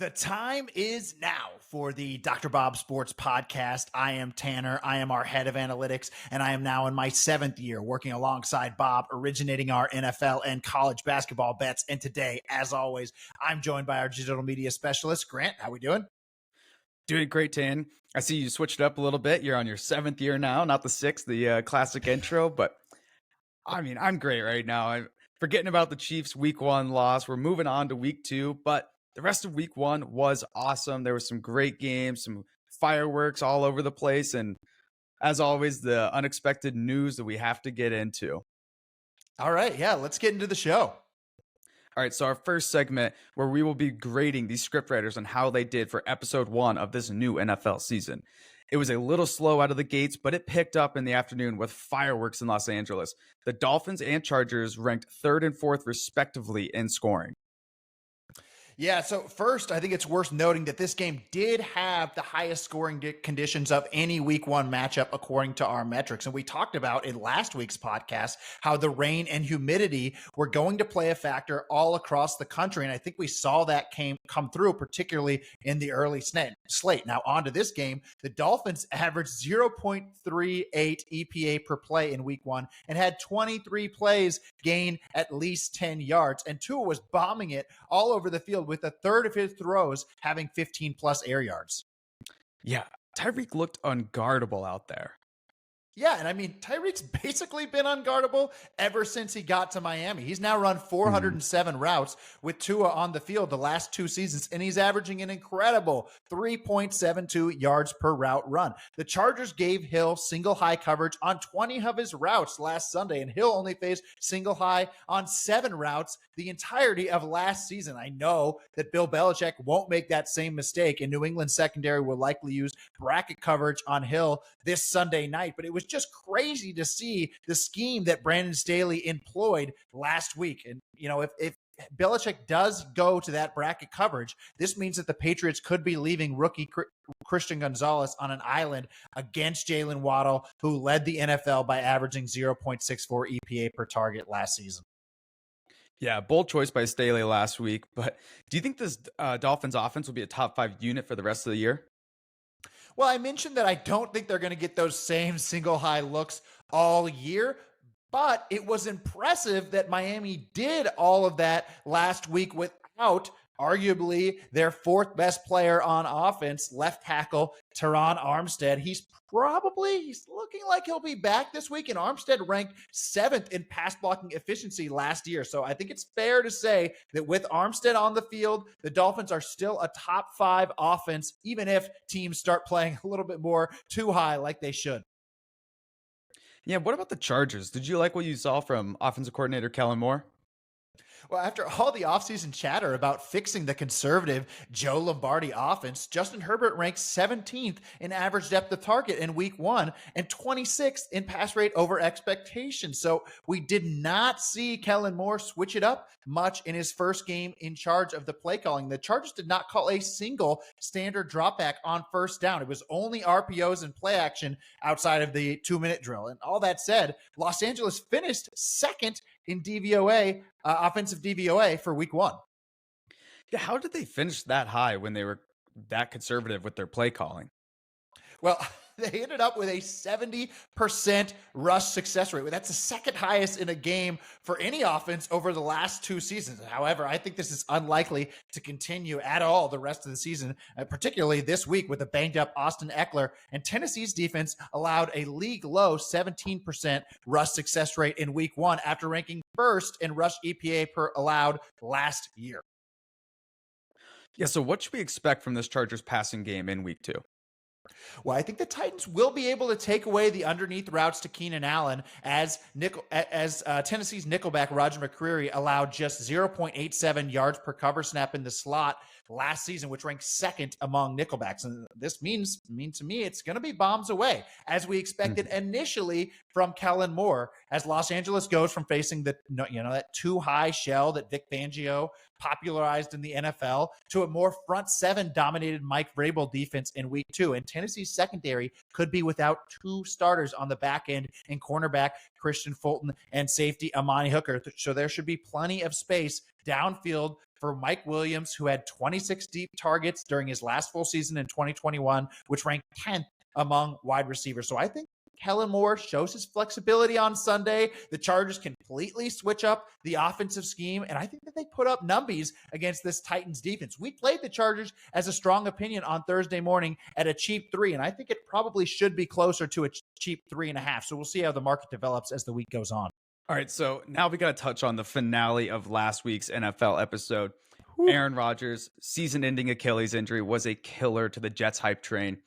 The time is now for the Dr. Bob Sports Podcast. I am Tanner. I am our head of analytics, and I am now in my 7th year working alongside Bob, originating our NFL and college basketball bets. And today, as always, I'm joined by our digital media specialist, Grant. How we doing? Doing great, Tan. I see you switched it up a little bit. You're on your 7th year now, not the 6th, the classic intro. But I mean, I'm great right now. I'm forgetting about the Chiefs' Week 1 loss. We're moving on to Week 2, but the rest of Week 1 was awesome. There were some great games, some fireworks all over the place, and as always, the unexpected news that we have to get into. All right, yeah, let's get into the show. All right, so our first segment where we will be grading these scriptwriters on how they did for episode 1 of this new NFL season. It was a little slow out of the gates, but it picked up in the afternoon with fireworks in Los Angeles. The Dolphins and Chargers ranked 3rd and 4th respectively in scoring. Yeah, so first, I think it's worth noting that this game did have the highest scoring conditions of any Week 1 matchup according to our metrics. And we talked about in last week's podcast how the rain and humidity were going to play a factor all across the country. And I think we saw that come through, particularly in the early slate. Now, on to this game, the Dolphins averaged 0.38 EPA per play in Week 1 and had 23 plays gain at least 10 yards. And Tua was bombing it all over the field, with a third of his throws having 15 plus air yards. Yeah, Tyreek looked unguardable out there. Yeah, and I mean, Tyreek's basically been unguardable ever since he got to Miami. He's now run 407 routes with Tua on the field the last 2 seasons, and he's averaging an incredible 3.72 yards per route run. The Chargers gave Hill single high coverage on 20 of his routes last Sunday, and Hill only faced single high on 7 routes the entirety of last season. I know that Bill Belichick won't make that same mistake, and New England secondary will likely use bracket coverage on Hill this Sunday night, but it was just crazy to see the scheme that Brandon Staley employed last week. And, you know, if Belichick does go to that bracket coverage, this means that the Patriots could be leaving rookie Christian Gonzalez on an island against Jalen Waddle, who led the NFL by averaging 0.64 EPA per target last season. Yeah, bold choice by Staley last week. But do you think this Dolphins offense will be a top 5 unit for the rest of the year? Well, I mentioned that I don't think they're going to get those same single high looks all year, but it was impressive that Miami did all of that last week without arguably their 4th best player on offense, left tackle Teron Armstead. He's looking like he'll be back this week, and Armstead ranked 7th in pass blocking efficiency last year. So I think it's fair to say that with Armstead on the field, the Dolphins are still a top 5 offense, even if teams start playing a little bit more too high like they should. Yeah, what about the Chargers? Did you like what you saw from offensive coordinator Kellen Moore? Well, after all the offseason chatter about fixing the conservative Joe Lombardi offense, Justin Herbert ranks 17th in average depth of target in Week 1 and 26th in pass rate over expectations. So we did not see Kellen Moore switch it up much in his first game in charge of the play calling. The Chargers did not call a single standard dropback on first down. It was only RPOs and play action outside of the 2-minute drill. And all that said, Los Angeles finished 2nd in DVOA, offensive DVOA for Week 1. Yeah, how did they finish that high when they were that conservative with their play calling? Well, they ended up with a 70% rush success rate. That's the 2nd highest in a game for any offense over the last 2 seasons. However, I think this is unlikely to continue at all the rest of the season, particularly this week with a banged up Austin Eckler. And Tennessee's defense allowed a league low 17% rush success rate in Week 1 after ranking 1st in rush EPA per allowed last year. Yeah, so what should we expect from this Chargers passing game in Week 2? Well, I think the Titans will be able to take away the underneath routes to Keenan Allen as Tennessee's nickelback Roger McCreary allowed just 0.87 yards per cover snap in the slot last season, which ranked 2nd among nickelbacks. And this means to me, it's going to be bombs away, as we expected initially from Kellen Moore, as Los Angeles goes from facing that too high shell that Vic Fangio popularized in the NFL to a more front 7 dominated Mike Vrabel defense in Week 2. And Tennessee's secondary could be without 2 starters on the back end in cornerback Christian Fulton and safety Amani Hooker. So there should be plenty of space downfield for Mike Williams, who had 26 deep targets during his last full season in 2021, which ranked 10th among wide receivers. So I think Kellen Moore shows his flexibility on Sunday. The Chargers completely switch up the offensive scheme, and I think that they put up numbies against this Titans defense. We played the Chargers as a strong opinion on Thursday morning at a cheap 3, and I think it probably should be closer to a cheap 3.5. So we'll see how the market develops as the week goes on. All right, so now we got to touch on the finale of last week's NFL episode. Aaron Rodgers' season-ending Achilles injury was a killer to the Jets hype train.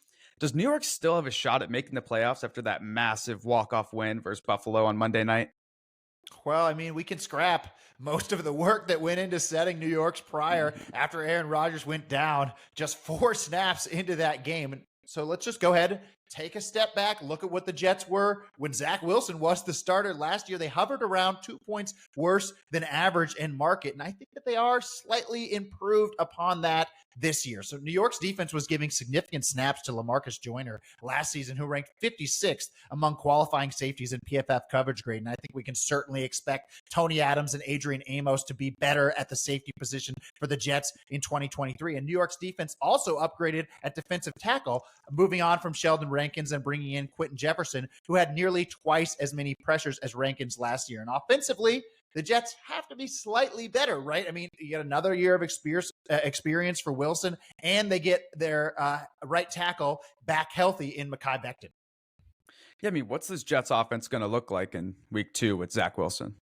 Does New York still have a shot at making the playoffs after that massive walk-off win versus Buffalo on Monday night? Well, I mean, we can scrap most of the work that went into setting New York's prior after Aaron Rodgers went down just 4 snaps into that game. So let's just go ahead, take a step back, look at what the Jets were when Zach Wilson was the starter last year. They hovered around 2 points worse than average in market, and I think that they are slightly improved upon that this year. So New York's defense was giving significant snaps to LaMarcus Joyner last season, who ranked 56th among qualifying safeties in PFF coverage grade. And I think we can certainly expect Tony Adams and Adrian Amos to be better at the safety position for the Jets in 2023. And New York's defense also upgraded at defensive tackle, moving on from Sheldon Rankins and bringing in Quentin Jefferson, who had nearly twice as many pressures as Rankins last year. And offensively, the Jets have to be slightly better, right? I mean, you get another year of experience for Wilson, and they get their right tackle back healthy in Mekhi Becton. Yeah, I mean, what's this Jets offense going to look like in week 2 with Zach Wilson?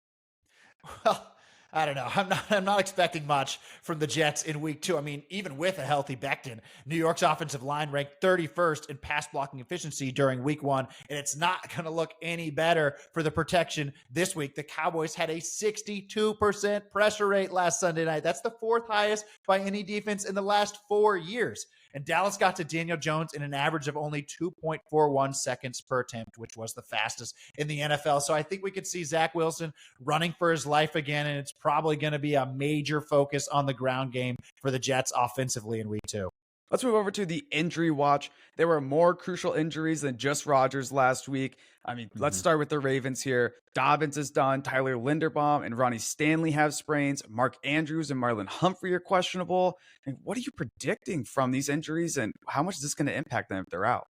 Well, I don't know. I'm not expecting much from the Jets in week 2. I mean, even with a healthy Becton, New York's offensive line ranked 31st in pass blocking efficiency during week 1, and it's not going to look any better for the protection this week. The Cowboys had a 62% pressure rate last Sunday night. That's the 4th highest by any defense in the last 4 years. And Dallas got to Daniel Jones in an average of only 2.41 seconds per attempt, which was the fastest in the NFL. So I think we could see Zach Wilson running for his life again, and it's probably going to be a major focus on the ground game for the Jets offensively in week 2. Let's move over to the injury watch. There were more crucial injuries than just Rodgers last week. I mean, let's start with the Ravens here. Dobbins is done. Tyler Linderbaum and Ronnie Stanley have sprains. Mark Andrews and Marlon Humphrey are questionable. And what are you predicting from these injuries, and how much is this going to impact them if they're out?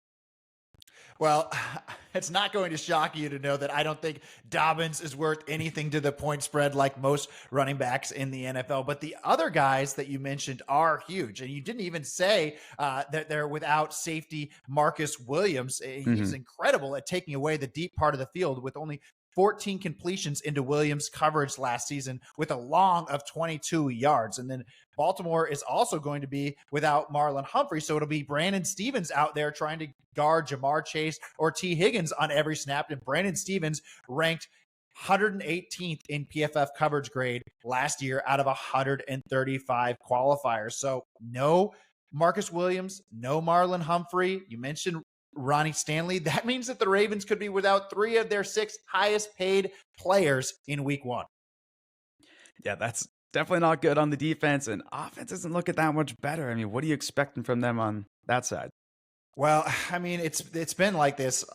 Well, it's not going to shock you to know that I don't think Dobbins is worth anything to the point spread like most running backs in the NFL. But the other guys that you mentioned are huge. And you didn't even say that they're without safety Marcus Williams. He's incredible at taking away the deep part of the field with only 14 completions into Williams' coverage last season with a long of 22 yards. And then Baltimore is also going to be without Marlon Humphrey, so it'll be Brandon Stevens out there trying to guard Jamar Chase or T. Higgins on every snap. And Brandon Stevens ranked 118th in PFF coverage grade last year out of 135 qualifiers. So no Marcus Williams, no Marlon Humphrey. You mentioned Ronnie Stanley. That means that the Ravens could be without 3 of their 6 highest paid players in week 1. Yeah, that's definitely not good on the defense, and offense isn't looking that much better. I mean, what are you expecting from them on that side? Well, I mean, it's been like this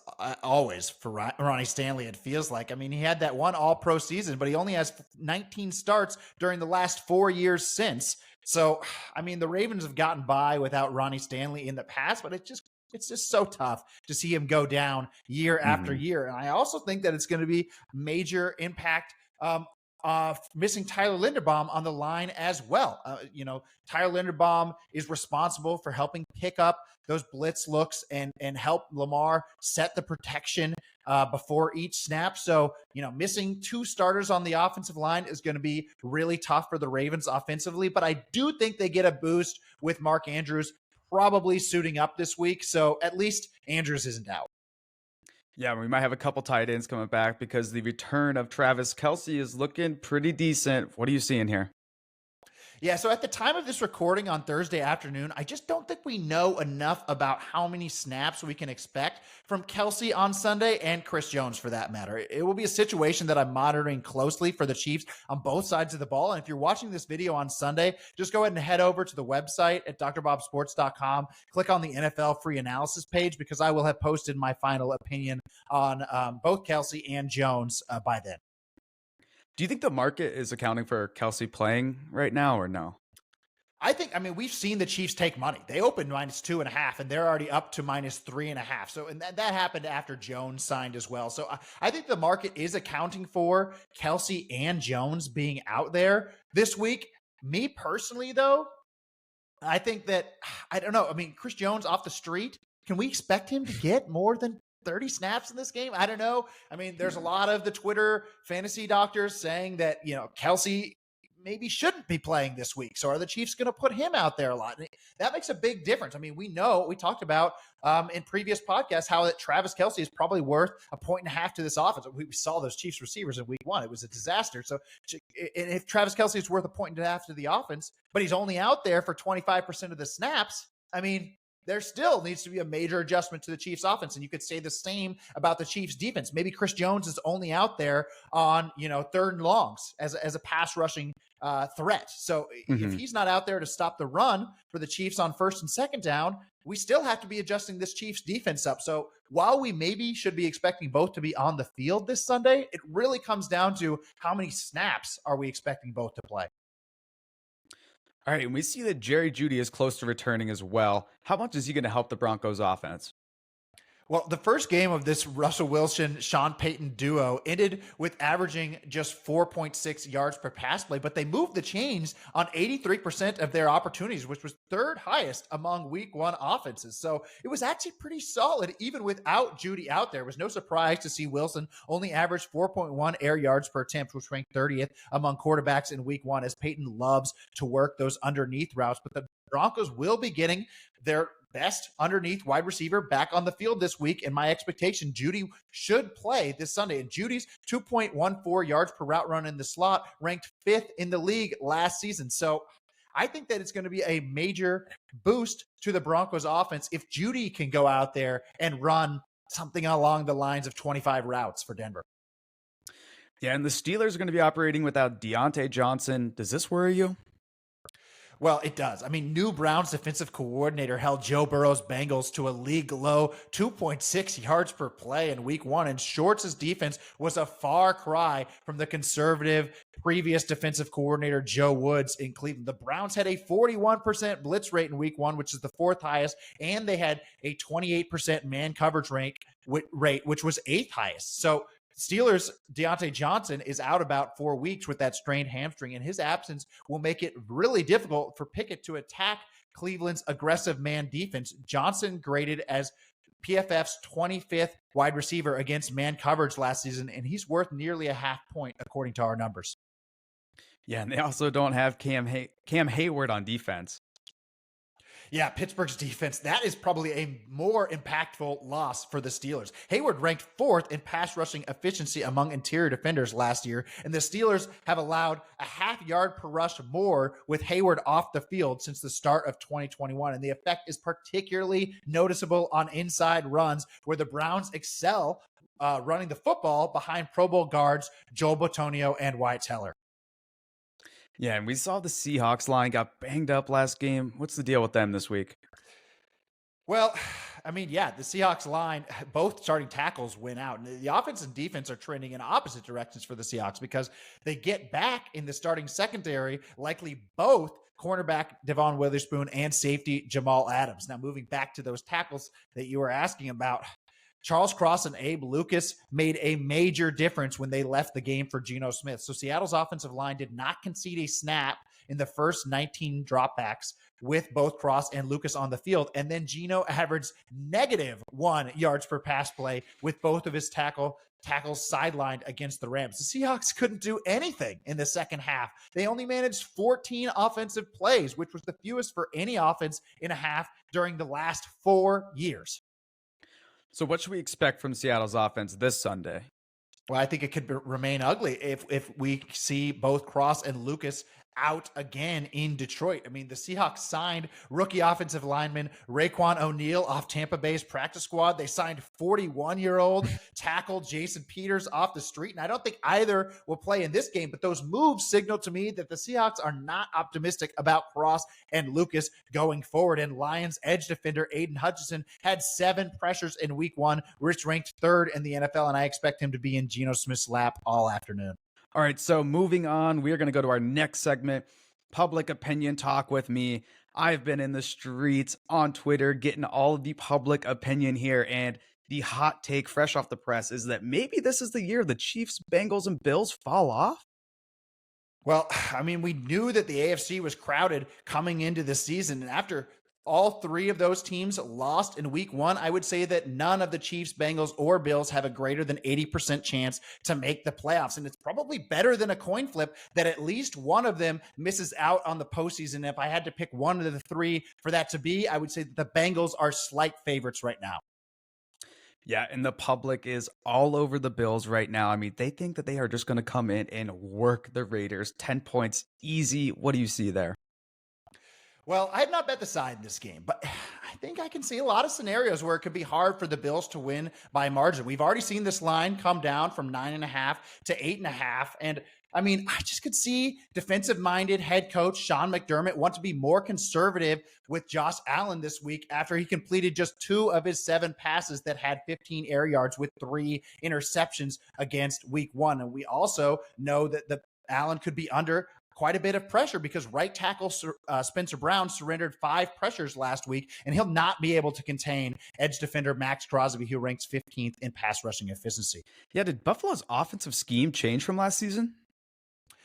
always for Ronnie Stanley, it feels like. I mean, he had that one all-pro season, but he only has 19 starts during the last 4 years since. So, I mean, the Ravens have gotten by without Ronnie Stanley in the past, but it's just so tough to see him go down year after year. And I also think that it's going to be major impact missing Tyler Linderbaum on the line as well. Tyler Linderbaum is responsible for helping pick up those blitz looks and help Lamar set the protection before each snap. So, missing 2 starters on the offensive line is going to be really tough for the Ravens offensively. But I do think they get a boost with Mark Andrews probably suiting up this week. So at least Andrews isn't out. Yeah, we might have a couple tight ends coming back because the return of Travis Kelce is looking pretty decent. What are you seeing here? Yeah, so at the time of this recording on Thursday afternoon, I just don't think we know enough about how many snaps we can expect from Kelce on Sunday and Chris Jones for that matter. It will be a situation that I'm monitoring closely for the Chiefs on both sides of the ball. And if you're watching this video on Sunday, just go ahead and head over to the website at drbobsports.com, click on the NFL free analysis page because I will have posted my final opinion on both Kelce and Jones by then. Do you think the market is accounting for Kelce playing right now or no? I mean, we've seen the Chiefs take money. They opened -2.5, and they're already up to -3.5. So, and that happened after Jones signed as well. So I think the market is accounting for Kelce and Jones being out there this week. Me personally, though, I think that, I don't know. I mean, Chris Jones off the street, can we expect him to get more than 30 snaps in this game? I don't know. I mean, there's a lot of the Twitter fantasy doctors saying that, Kelce maybe shouldn't be playing this week. So are the Chiefs going to put him out there a lot? And that makes a big difference. I mean, we talked about in previous podcasts how that Travis Kelce is probably worth 1.5 to this offense. We saw those Chiefs receivers in week 1. It was a disaster. So if Travis Kelce is worth 1.5 to the offense, but he's only out there for 25% of the snaps, I mean, there still needs to be a major adjustment to the Chiefs offense. And you could say the same about the Chiefs defense. Maybe Chris Jones is only out there on, third and longs as a pass rushing threat. So if he's not out there to stop the run for the Chiefs on first and second down, we still have to be adjusting this Chiefs defense up. So while we maybe should be expecting both to be on the field this Sunday, it really comes down to how many snaps are we expecting both to play. All right, and we see that Jeudy is close to returning as well. How much is he going to help the Broncos offense? Well, the first game of this Russell Wilson, Sean Payton duo ended with averaging just 4.6 yards per pass play, but they moved the chains on 83% of their opportunities, which was third highest among week 1 offenses. So it was actually pretty solid, even without Jeudy out there. It was no surprise to see Wilson only average 4.1 air yards per attempt, which ranked 30th among quarterbacks in week 1, as Payton loves to work those underneath routes. But the Broncos will be getting their best underneath wide receiver back on the field this week. And my expectation, Jeudy should play this Sunday. And Judy's 2.14 yards per route run in the slot ranked 5th in the league last season. So I think that it's going to be a major boost to the Broncos offense if Jeudy can go out there and run something along the lines of 25 routes for Denver. Yeah, and the Steelers are going to be operating without Diontae Johnson. Does this worry you? Well, it does. I mean, new Browns defensive coordinator held Joe Burrow's Bengals to a league low 2.6 yards per play in week 1, and Schwartz's defense was a far cry from the conservative previous defensive coordinator Joe Woods in Cleveland. The Browns had a 41% blitz rate in week 1, which is the 4th highest, and they had a 28% man coverage rate, which was 8th highest. So Steelers' Diontae Johnson is out about 4 weeks with that strained hamstring, and his absence will make it really difficult for Pickett to attack Cleveland's aggressive man defense. Johnson graded as PFF's 25th wide receiver against man coverage last season, and he's worth nearly a half point according to our numbers. Yeah, and they also don't have Cam Heyward on defense. Yeah, Pittsburgh's defense, that is probably a more impactful loss for the Steelers. Heyward ranked 4th in pass rushing efficiency among interior defenders last year, and the Steelers have allowed a half yard per rush more with Heyward off the field since the start of 2021, and the effect is particularly noticeable on inside runs where the Browns excel running the football behind Pro Bowl guards Joel Bitonio and Wyatt Teller. Yeah, and we saw the Seahawks line got banged up last game. What's the deal with them this week? Well, I mean, yeah, the Seahawks line, both starting tackles went out. And the offense and defense are trending in opposite directions for the Seahawks because they get back in the starting secondary, likely both cornerback Devon Witherspoon and safety Jamal Adams. Now, moving back to those tackles that you were asking about, Charles Cross and Abe Lucas made a major difference when they left the game for Geno Smith. So Seattle's offensive line did not concede a snap in the first 19 dropbacks with both Cross and Lucas on the field. And then Geno averaged -1 yards per pass play with both of his tackles sidelined against the Rams. The Seahawks couldn't do anything in the second half. They only managed 14 offensive plays, which was the fewest for any offense in a half during the last 4 years. So what should we expect from Seattle's offense this Sunday? Well, I think it could remain ugly if we see both Cross and Lucas out again in Detroit. I mean, the Seahawks signed rookie offensive lineman Raekwon O'Neal off Tampa Bay's practice squad. They signed 41-year-old tackle Jason Peters off the street. And I don't think either will play in this game, but those moves signal to me that the Seahawks are not optimistic about Cross and Lucas going forward. And Lions edge defender Aiden Hutchinson had 7 pressures in week 1, which ranked 3rd in the NFL. And I expect him to be in Geno Smith's lap all afternoon. All right, so moving on, we are going to go to our next segment. public opinion talk with me. I've been in the streets on Twitter getting all of the public opinion here. And the hot take fresh off the press is that maybe this is the year the Chiefs, Bengals, and Bills fall off. Well, I mean, we knew that the AFC was crowded coming into the season. And after all three of those teams lost in week one, I would say that none of the Chiefs, Bengals, or Bills have a greater than 80% chance to make the playoffs. And it's probably better than a coin flip that at least one of them misses out on the postseason. If I had to pick one of the three for that to be, I would say that the Bengals are slight favorites right now. Yeah, and the public is all over the Bills right now. I mean, they think that they are just going to come in and work the Raiders 10 points easy. What do you see there? Well, I have not bet the side in this game, but I think I can see a lot of scenarios where it could be hard for the Bills to win by margin. We've already seen this line come down from 9.5 to 8.5. And I mean, I just could see defensive-minded head coach Sean McDermott want to be more conservative with Josh Allen this week after he completed just 2 of his 7 passes that had 15 air yards with 3 interceptions against week 1. And we also know that the Allen could be under quite a bit of pressure because right tackle Spencer Brown surrendered 5 pressures last week, and he'll not be able to contain edge defender Max Crosby, who ranks 15th in pass rushing efficiency. Yeah, did Buffalo's offensive scheme change from last season?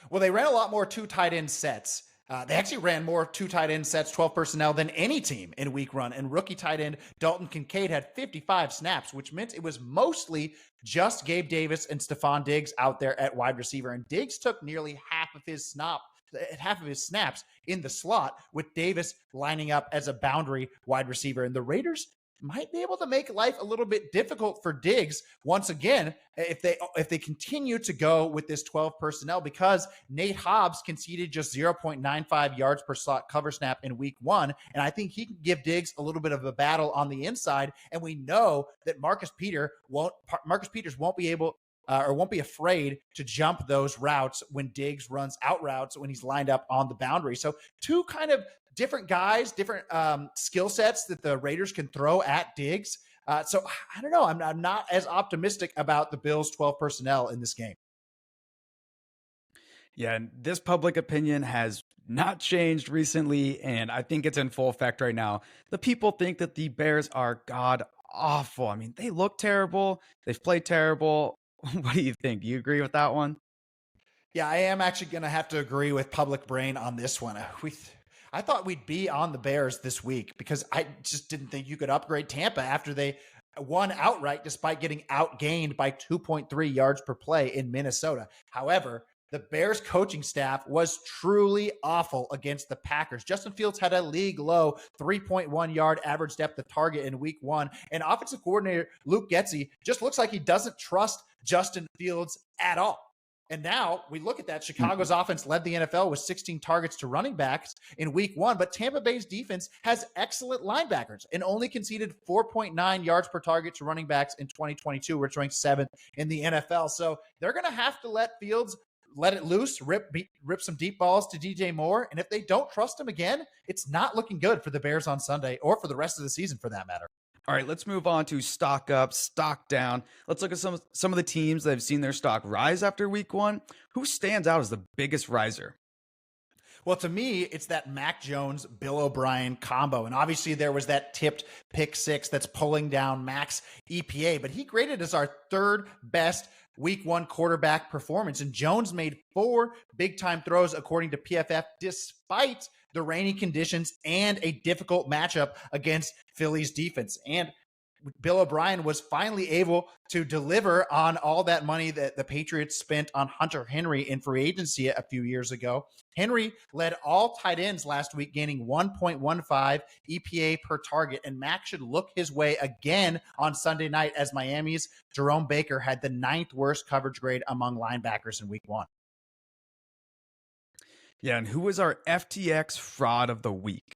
Well, they ran a lot more 2 tight end sets. They actually ran more 2 tight end sets, 12 personnel than any team in week 1. And rookie tight end Dalton Kincaid had 55 snaps, which meant it was mostly just Gabe Davis and Stephon Diggs out there at wide receiver. And Diggs took nearly half of his snaps in the slot, with Davis lining up as a boundary wide receiver. And the Raiders might be able to make life a little bit difficult for Diggs once again if they continue to go with this 12 personnel, because Nate Hobbs conceded just 0.95 yards per slot cover snap in week 1, and I think he can give Diggs a little bit of a battle on the inside. And we know that Marcus Peters won't be able or won't be afraid to jump those routes when Diggs runs out routes when he's lined up on the boundary. So 2 kind of different guys, different skill sets that the Raiders can throw at Diggs. So I don't know. I'm not as optimistic about the Bills' 12 personnel in this game. Yeah, and this public opinion has not changed recently, and I think it's in full effect right now. The people think that the Bears are god awful. I mean, they look terrible. They've played terrible. What do you think? Do you agree with that one? Yeah, I am actually going to have to agree with Public Brain on this one. I thought we'd be on the Bears this week because I just didn't think you could upgrade Tampa after they won outright despite getting outgained by 2.3 yards per play in Minnesota. However, the Bears coaching staff was truly awful against the Packers. Justin Fields had a league low 3.1 yard average depth of target in week 1. And offensive coordinator Luke Getsy just looks like he doesn't trust Justin Fields at all. And now we look at that. Chicago's offense led the NFL with 16 targets to running backs in week 1, but Tampa Bay's defense has excellent linebackers and only conceded 4.9 yards per target to running backs in 2022, which ranks 7th in the NFL. So they're going to have to let Fields let it loose, rip some deep balls to DJ Moore. And if they don't trust him again, it's not looking good for the Bears on Sunday or for the rest of the season for that matter. All right, let's move on to stock up, stock down. Let's look at some of the teams that have seen their stock rise after week 1. Who stands out as the biggest riser? Well, to me, it's that Mac Jones, Bill O'Brien combo. And obviously there was that tipped pick 6 that's pulling down Mac's EPA, but he graded as our 3rd best week 1 quarterback performance. And Jones made 4 big time throws according to PFF, despite the rainy conditions and a difficult matchup against Philly's defense. And Bill O'Brien was finally able to deliver on all that money that the Patriots spent on Hunter Henry in free agency a few years ago. Henry led all tight ends last week, gaining 1.15 EPA per target, and Mac should look his way again on Sunday night as Miami's Jerome Baker had the 9th worst coverage grade among linebackers in week 1. Yeah, and who was our FTX fraud of the week?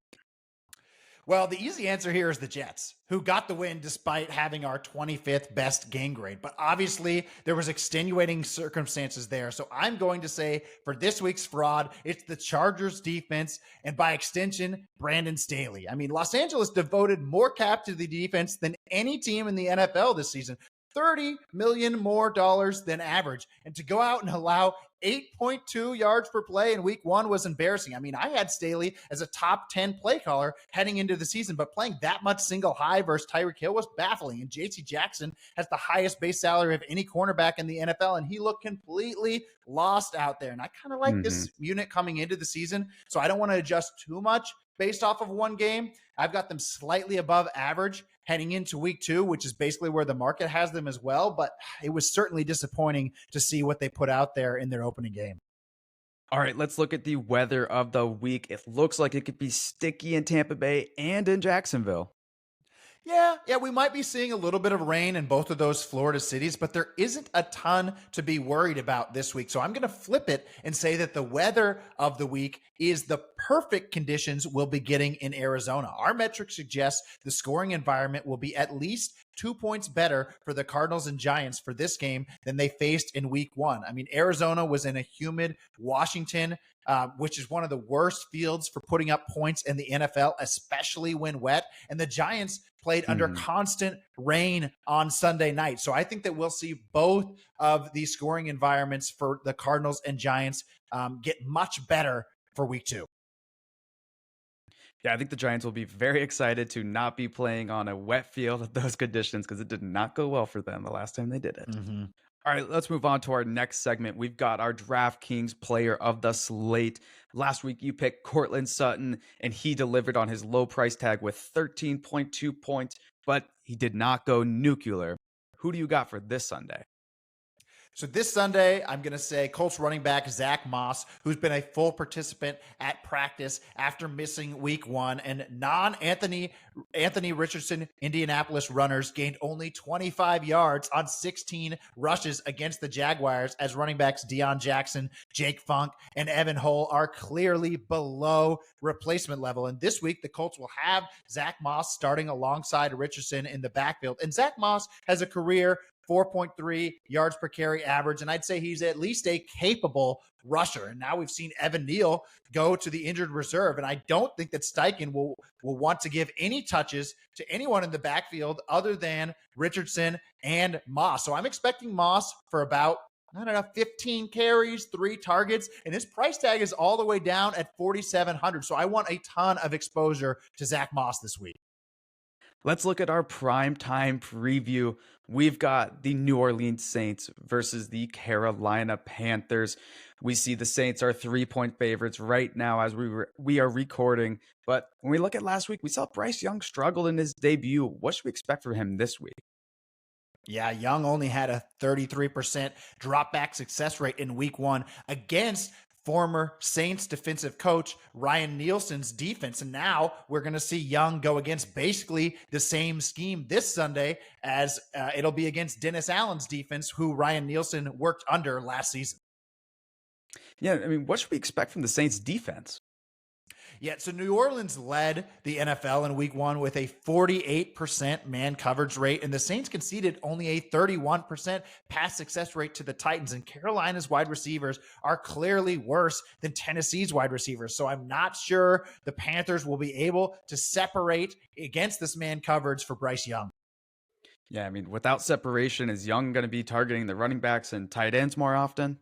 Well, the easy answer here is the Jets, who got the win despite having our 25th best game grade. But obviously, there was extenuating circumstances there. So I'm going to say for this week's fraud, it's the Chargers defense and by extension, Brandon Staley. I mean, Los Angeles devoted more cap to the defense than any team in the NFL this season. $30 million more dollars than average. And to go out and allow 8.2 yards per play in week one was embarrassing. I mean, I had Staley as a top 10 play caller heading into the season, but playing that much single high versus Tyreek Hill was baffling. And JC Jackson has the highest base salary of any cornerback in the NFL, and he looked completely lost out there. And I kind of like this unit coming into the season, so I don't want to adjust too much based off of one game. I've got them slightly above average heading into week two, which is basically where the market has them as well. But it was certainly disappointing to see what they put out there in their opening game. All right, let's look at the weather of the week. It looks like it could be sticky in Tampa Bay and in Jacksonville. Yeah, we might be seeing a little bit of rain in both of those Florida cities, but there isn't a ton to be worried about this week. So I'm going to flip it and say that the weather of the week is the perfect conditions we'll be getting in Arizona. Our metrics suggest the scoring environment will be at least 2 points better for the Cardinals and Giants for this game than they faced in week one. I mean, Arizona was in a humid Washington, which is one of the worst fields for putting up points in the NFL, especially when wet. And the Giants played under constant rain on Sunday night. So I think that we'll see both of these scoring environments for the Cardinals and Giants get much better for week two. Yeah, I think the Giants will be very excited to not be playing on a wet field at those conditions because it did not go well for them the last time they did it. All right, let's move on to our next segment. We've got our DraftKings player of the slate. Last week, you picked Courtland Sutton, and he delivered on his low price tag with 13.2 points, but he did not go nuclear. Who do you got for this Sunday? So this Sunday, I'm going to say Colts running back Zach Moss, who's been a full participant at practice after missing week one, and Anthony Richardson Indianapolis runners gained only 25 yards on 16 rushes against the Jaguars, as running backs Deion Jackson, Jake Funk, and Evan Hull are clearly below replacement level. And this week, the Colts will have Zach Moss starting alongside Richardson in the backfield. And Zach Moss has a career 4.3 yards per carry average, and I'd say he's at least a capable rusher. And now we've seen Evan Neal go to the injured reserve, and I don't think that Steichen will want to give any touches to anyone in the backfield other than Richardson and Moss. So I'm expecting Moss for about 15 carries, 3 targets, and his price tag is all the way down at $4,700. So I want a ton of exposure to Zach Moss this week. Let's look at our primetime preview. We've got the New Orleans Saints versus the Carolina Panthers. We see the Saints are 3-point favorites right now as we are recording. But when we look at last week, we saw Bryce Young struggle in his debut. What should we expect from him this week? Yeah, Young only had a 33% drop back success rate in week one against former Saints defensive coach Ryan Nielsen's defense. And now we're going to see Young go against basically the same scheme this Sunday as it'll be against Dennis Allen's defense, who Ryan Nielsen worked under last season. Yeah, I mean, what should we expect from the Saints defense? Yeah, so New Orleans led the NFL in week one with a 48% man coverage rate, and the Saints conceded only a 31% pass success rate to the Titans, and Carolina's wide receivers are clearly worse than Tennessee's wide receivers. So I'm not sure the Panthers will be able to separate against this man coverage for Bryce Young. Yeah, I mean, without separation, is Young going to be targeting the running backs and tight ends more often?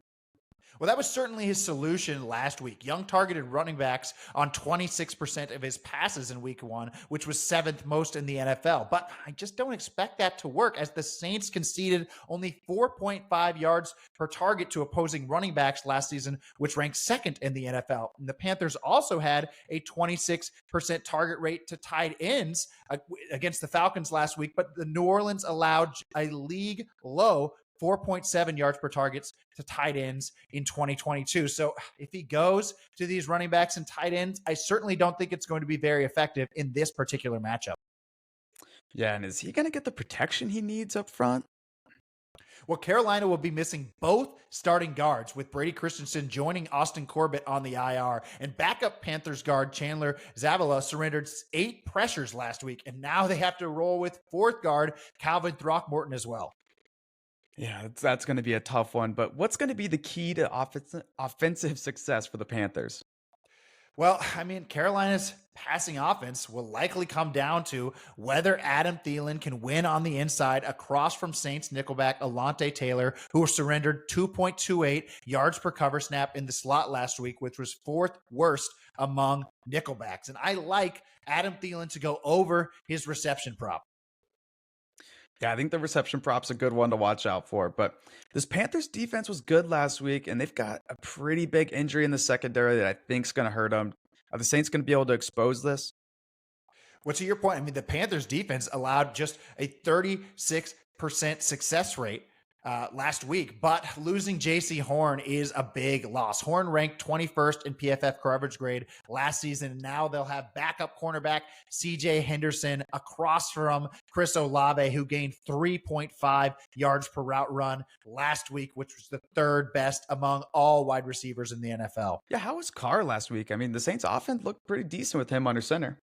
Well, that was certainly his solution last week. Young targeted running backs on 26% of his passes in week one, which was 7th most in the NFL. But I just don't expect that to work, as the Saints conceded only 4.5 yards per target to opposing running backs last season, which ranked 2nd in the NFL. And the Panthers also had a 26% target rate to tight ends against the Falcons last week, but the New Orleans allowed a league low 4.7 yards per targets to tight ends in 2022. So if he goes to these running backs and tight ends, I certainly don't think it's going to be very effective in this particular matchup. Yeah, and is he going to get the protection he needs up front? Well, Carolina will be missing both starting guards, with Brady Christensen joining Austin Corbett on the IR. And backup Panthers guard Chandler Zavala surrendered 8 pressures last week, and now they have to roll with 4th guard Calvin Throckmorton as well. Yeah, that's going to be a tough one. But what's going to be the key to offensive success for the Panthers? Well, I mean, Carolina's passing offense will likely come down to whether Adam Thielen can win on the inside across from Saints nickelback Alontae Taylor, who surrendered 2.28 yards per cover snap in the slot last week, which was fourth worst among nickelbacks. And I like Adam Thielen to go over his reception prop. Yeah, I think the reception prop's a good one to watch out for. But this Panthers defense was good last week, and they've got a pretty big injury in the secondary that I think's going to hurt them. Are the Saints going to be able to expose this? Well, to your point, I mean, the Panthers defense allowed just a 36% success rate last week, but losing JC Horn is a big loss. Horn ranked 21st in PFF coverage grade last season, and now they'll have backup cornerback CJ Henderson across from Chris Olave, who gained 3.5 yards per route run last week, which was the third best among all wide receivers in the NFL. Yeah, how was Carr last week? I mean, the Saints offense looked pretty decent with him under center.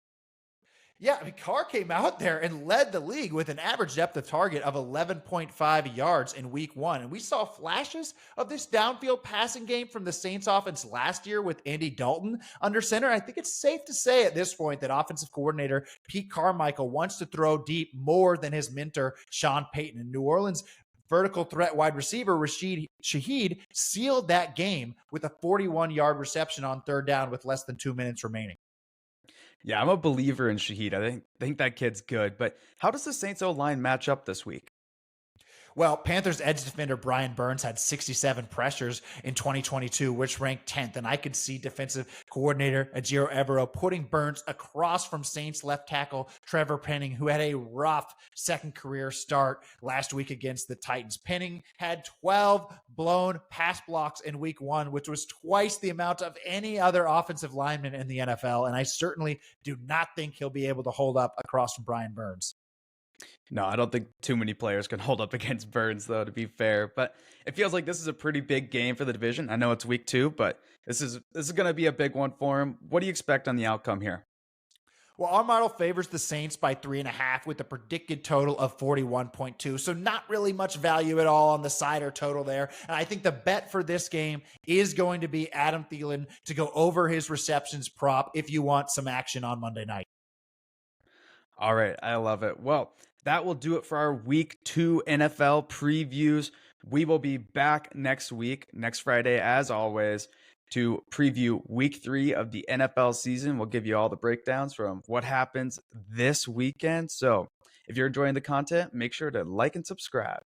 Yeah, I mean, Carr came out there and led the league with an average depth of target of 11.5 yards in week one. And we saw flashes of this downfield passing game from the Saints offense last year with Andy Dalton under center. I think it's safe to say at this point that offensive coordinator Pete Carmichael wants to throw deep more than his mentor, Sean Payton. In New Orleans, vertical threat wide receiver Rashid Shaheed sealed that game with a 41-yard reception on third down with less than 2 minutes remaining. Yeah, I'm a believer in Shaheed. I think that kid's good. But how does the Saints O-line match up this week? Well, Panthers edge defender Brian Burns had 67 pressures in 2022, which ranked 10th. And I could see defensive coordinator Ajiro Evero putting Burns across from Saints left tackle Trevor Penning, who had a rough second career start last week against the Titans. Penning had 12 blown pass blocks in week one, which was twice the amount of any other offensive lineman in the NFL. And I certainly do not think he'll be able to hold up across from Brian Burns. No, I don't think too many players can hold up against Burns, though, to be fair. But it feels like this is a pretty big game for the division. I know it's week 2, but this is going to be a big one for him. What do you expect on the outcome here? Well, our model favors the Saints by 3.5 with a predicted total of 41.2. So not really much value at all on the side or total there. And I think the bet for this game is going to be Adam Thielen to go over his receptions prop if you want some action on Monday night. All right, I love it. Well, that will do it for our week 2 NFL previews. We will be back next week, next Friday, as always, to preview week 3 of the NFL season. We'll give you all the breakdowns from what happens this weekend. So if you're enjoying the content, make sure to like and subscribe.